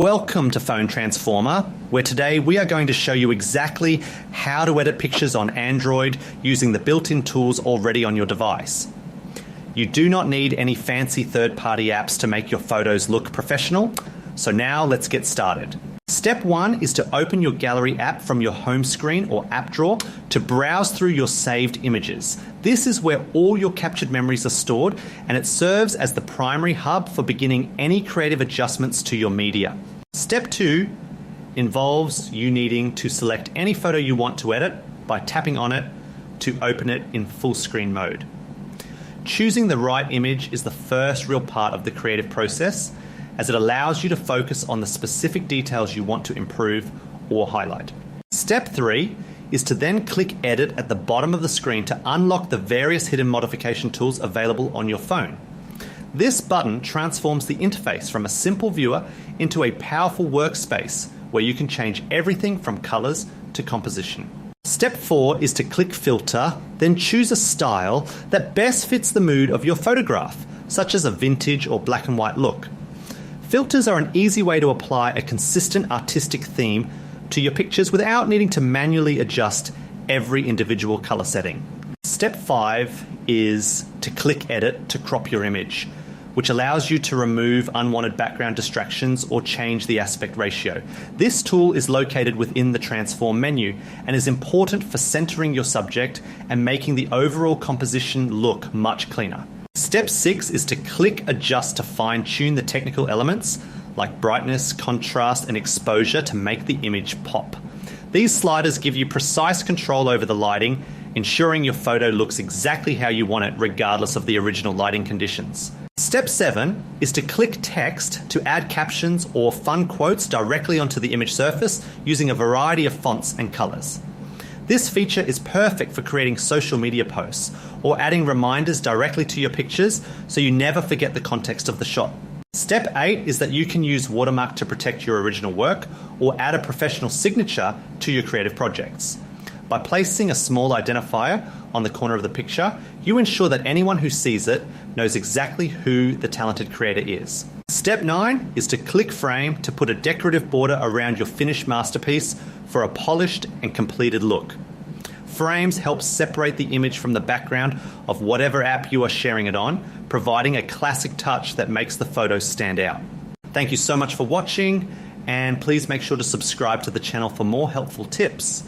Welcome to Phone Transformer, where today we are going to show you exactly how to edit pictures on Android using the built-in tools already on your device. You do not need any fancy third-party apps to make your photos look professional, so now let's get started. Step 1 is to open your gallery app from your home screen or app drawer to browse through your saved images. This is where all your captured memories are stored, and it serves as the primary hub for beginning any creative adjustments to your media. Step 2 involves you needing to select any photo you want to edit by tapping on it to open it in full screen mode. Choosing the right image is the first real part of the creative process, as it allows you to focus on the specific details you want to improve or highlight. Step 3 is to then click Edit at the bottom of the screen to unlock the various hidden modification tools available on your phone. This button transforms the interface from a simple viewer into a powerful workspace where you can change everything from colors to composition. Step 4 is to click Filter, then choose a style that best fits the mood of your photograph, such as a vintage or black and white look. Filters are an easy way to apply a consistent artistic theme to your pictures without needing to manually adjust every individual color setting. Step 5 is to click Edit to crop your image, which allows you to remove unwanted background distractions or change the aspect ratio. This tool is located within the Transform menu and is important for centering your subject and making the overall composition look much cleaner. Step 6 is to click Adjust to fine-tune the technical elements like brightness, contrast, and exposure to make the image pop. These sliders give you precise control over the lighting, ensuring your photo looks exactly how you want it regardless of the original lighting conditions. Step 7 is to click Text to add captions or fun quotes directly onto the image surface using a variety of fonts and colors. This feature is perfect for creating social media posts or adding reminders directly to your pictures so you never forget the context of the shot. Step 8 is that you can use Watermark to protect your original work or add a professional signature to your creative projects. By placing a small identifier on the corner of the picture, you ensure that anyone who sees it knows exactly who the talented creator is. Step 9 is to click Frame to put a decorative border around your finished masterpiece for a polished and completed look. Frames help separate the image from the background of whatever app you are sharing it on, providing a classic touch that makes the photo stand out. Thank you so much for watching, and please make sure to subscribe to the channel for more helpful tips.